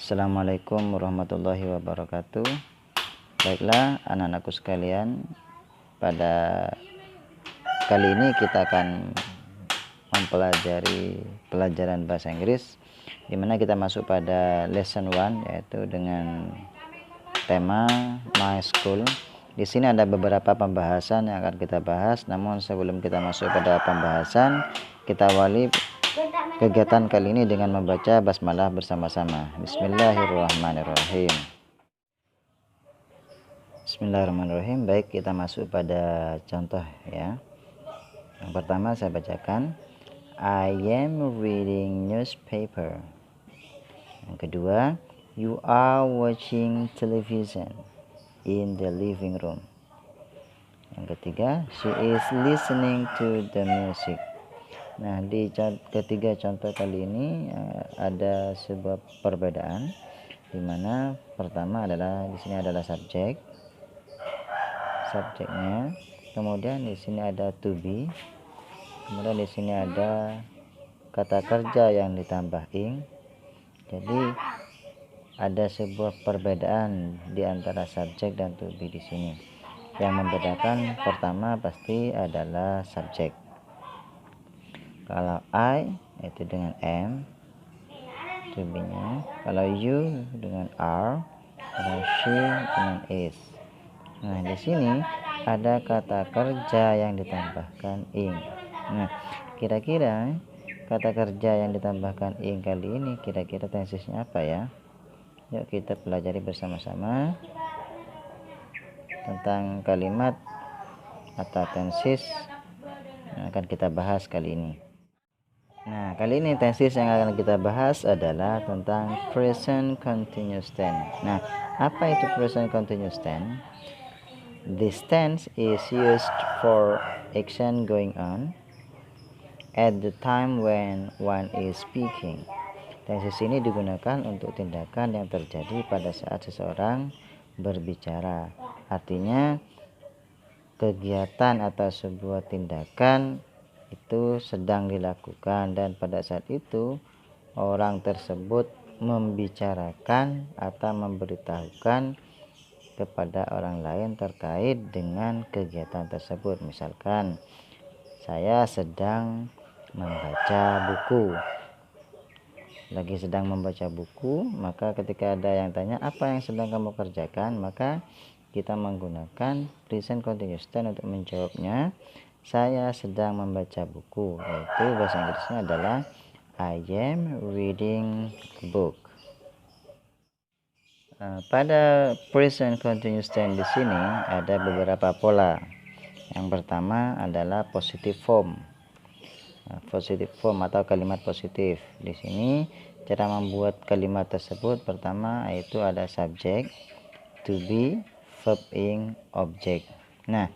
Assalamualaikum warahmatullahi wabarakatuh. Baiklah anak-anakku sekalian, pada kali ini kita akan mempelajari pelajaran bahasa Inggris, dimana kita masuk pada lesson 1, yaitu dengan tema My School. Di sini ada beberapa pembahasan yang akan kita bahas, namun sebelum kita masuk pada pembahasan, kita awali kegiatan kali ini dengan membaca basmalah bersama-sama. Bismillahirrahmanirrahim. Bismillahirrahmanirrahim. Baik, kita masuk pada contoh ya. Yang pertama saya bacakan, I am reading newspaper. Yang kedua, you are watching television in the living room. Yang ketiga, she is listening to the music. Nah, di ketiga contoh kali ini ada sebuah perbedaan, di mana pertama adalah di sini adalah subjeknya, kemudian di sini ada to be, kemudian di sini ada kata kerja yang ditambah ing. Jadi ada sebuah perbedaan di antara subjek dan to be di sini. Yang membedakan pertama pasti adalah subjek. Kalau I itu dengan am, to be-nya. Kalau you dengan are, kalau she dengan is. Nah, di sini ada kata kerja yang ditambahkan ing. Nah, kira-kira kata kerja yang ditambahkan ing kali ini kira-kira tensesnya apa ya? Yuk kita pelajari bersama-sama tentang kalimat atau tenses yang akan kita bahas kali ini. Nah, kali ini tenses yang akan kita bahas adalah tentang present continuous tense. Nah, apa itu present continuous tense? This tense is used for action going on at the time when one is speaking. Tenses ini digunakan untuk tindakan yang terjadi pada saat seseorang berbicara. Artinya, kegiatan atau sebuah tindakan itu sedang dilakukan dan pada saat itu orang tersebut membicarakan atau memberitahukan kepada orang lain terkait dengan kegiatan tersebut. Misalkan saya sedang membaca buku, lagi sedang membaca buku, maka ketika ada yang tanya apa yang sedang kamu kerjakan, maka kita menggunakan present continuous tense untuk menjawabnya. Saya sedang membaca buku, yaitu bahasa Inggrisnya adalah I am reading a book. Pada present continuous tense di sini ada beberapa pola. Yang pertama adalah positive form. Positive form atau kalimat positif. Di sini cara membuat kalimat tersebut pertama yaitu ada subjek, to be, verb ing, object. Nah,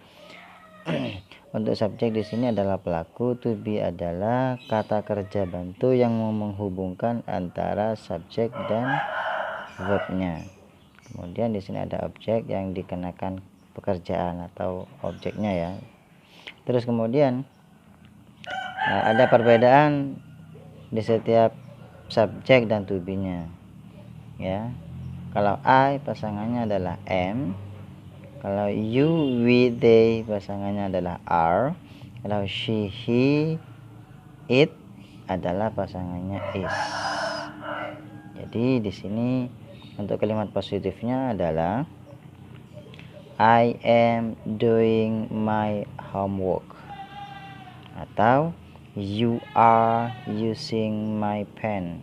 untuk subjek di sini adalah pelaku, to be adalah kata kerja bantu yang menghubungkan antara subjek dan verbnya. Kemudian di sini ada objek yang dikenakan pekerjaan atau objeknya ya. Terus kemudian ada perbedaan di setiap subjek dan to be-nya. Ya. Kalau I pasangannya adalah am. Kalau you, we, they pasangannya adalah are. Kalau she, he, it adalah pasangannya is. Jadi di sini untuk kalimat positifnya adalah I am doing my homework, atau you are using my pen.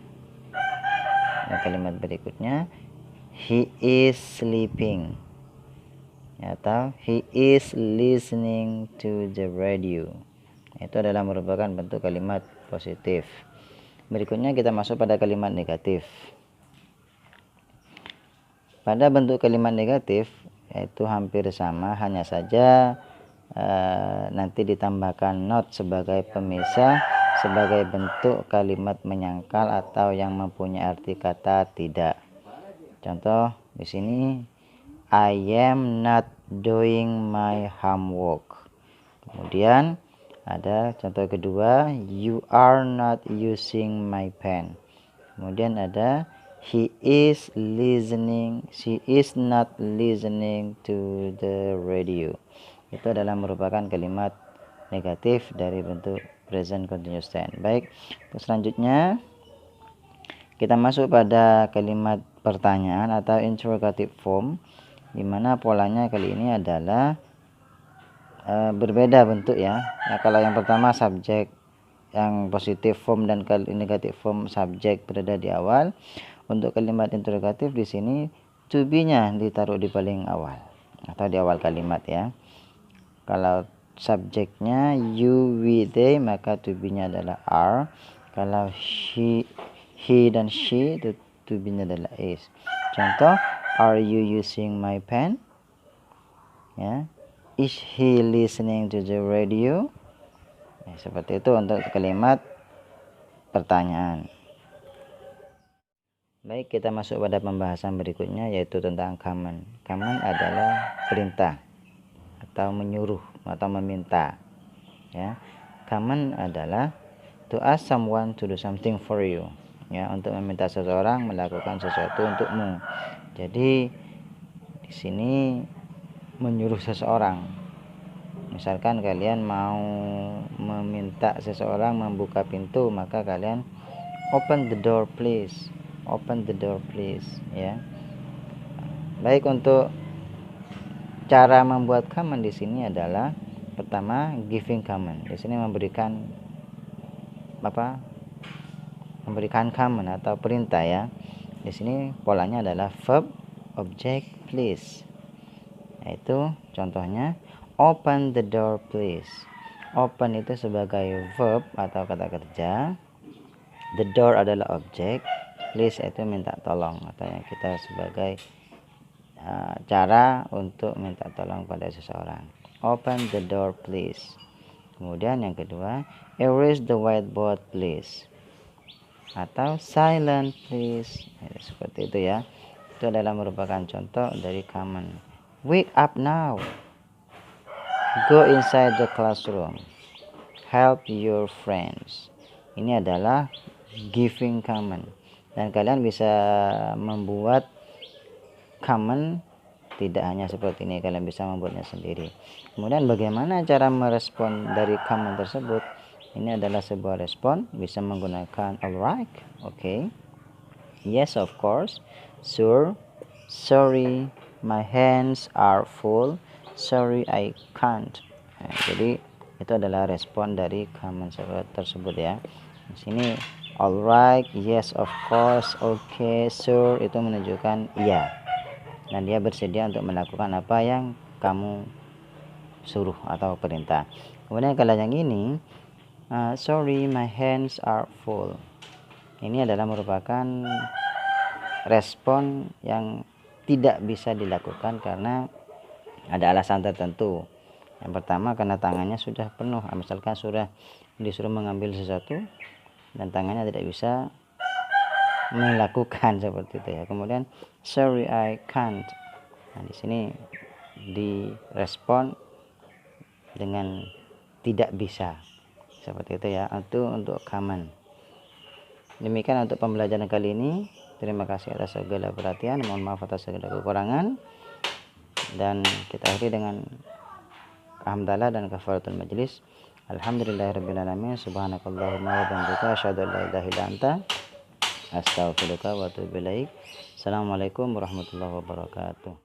Nah, kalimat berikutnya he is sleeping, atau he is listening to the radio. Itu adalah merupakan bentuk kalimat positif. Berikutnya kita masuk pada kalimat negatif. Pada bentuk kalimat negatif yaitu hampir sama, hanya saja nanti ditambahkan not sebagai pemisah, sebagai bentuk kalimat menyangkal atau yang mempunyai arti kata tidak. Contoh di sini, I am not doing my homework. Kemudian ada contoh kedua, you are not using my pen. Kemudian ada He is listening. She is not listening to the radio. Itu adalah merupakan kalimat negatif dari bentuk present continuous tense. Baik, selanjutnya kita masuk pada kalimat pertanyaan atau interrogative form, di mana polanya kali ini adalah berbeda bentuk ya. Nah, kalau yang pertama subjek yang positif form dan negatif form subjek berada di awal. Untuk kalimat interrogatif di sini to be-nya ditaruh di paling awal atau di awal kalimat ya. Kalau subjeknya you, we, they, maka to be-nya adalah are. Kalau he dan she, to be-nya adalah is. Contoh, are you using my pen? Ya. Is he listening to the radio? Ya, seperti itu untuk kalimat pertanyaan. Baik, kita masuk pada pembahasan berikutnya, yaitu tentang command. Command adalah perintah atau menyuruh atau meminta ya. Command adalah to ask someone to do something for you ya, untuk meminta seseorang melakukan sesuatu untukmu. Jadi di sini menyuruh seseorang. Misalkan kalian mau meminta seseorang membuka pintu, maka kalian open the door please. Open the door please ya. Baik, untuk cara membuat command di sini adalah pertama giving command. Di sini memberikan memberikan command atau perintah ya. Di sini polanya adalah verb, object, please. Yaitu contohnya open the door please. Open itu sebagai verb atau kata kerja. The door adalah objek. Please itu minta tolong atau yang kita sebagai cara untuk minta tolong pada seseorang. Open the door please. Kemudian yang kedua, erase the whiteboard please. Atau silent please. Seperti itu ya. Itu adalah merupakan contoh dari command. Wake up now. Go inside the classroom. Help your friends. Ini adalah giving command. Dan kalian bisa membuat command tidak hanya seperti ini, kalian bisa membuatnya sendiri. Kemudian bagaimana cara merespon dari command tersebut? Ini adalah sebuah respon, bisa menggunakan alright, okay, yes of course, sure, sorry, my hands are full, sorry I can't. Nah, jadi itu adalah respon dari command tersebut ya. Di sini alright, yes of course, okay, sure itu menunjukkan iya, dan dia bersedia untuk melakukan apa yang kamu suruh atau perintah. Kemudian kalau yang ini sorry my hands are full, ini adalah merupakan respon yang tidak bisa dilakukan karena ada alasan tertentu. Yang pertama karena tangannya sudah penuh, misalkan sudah disuruh mengambil sesuatu dan tangannya tidak bisa melakukan seperti itu ya. Kemudian sorry I can't. Nah, di sini direspon dengan tidak bisa. Seperti itu ya. Itu untuk command. Demikian untuk pembelajaran kali ini. Terima kasih atas segala perhatian. Mohon maaf atas segala kekurangan. Dan kita akhiri dengan hamdalah dan kafaratul majlis. Alhamdulillahirabbil alamin. Subhanakallahumma wa bihamdika asyhadu an la ilaha illa anta astaghfiruka wa atubu ilaik. Assalamualaikum warahmatullahi wabarakatuh.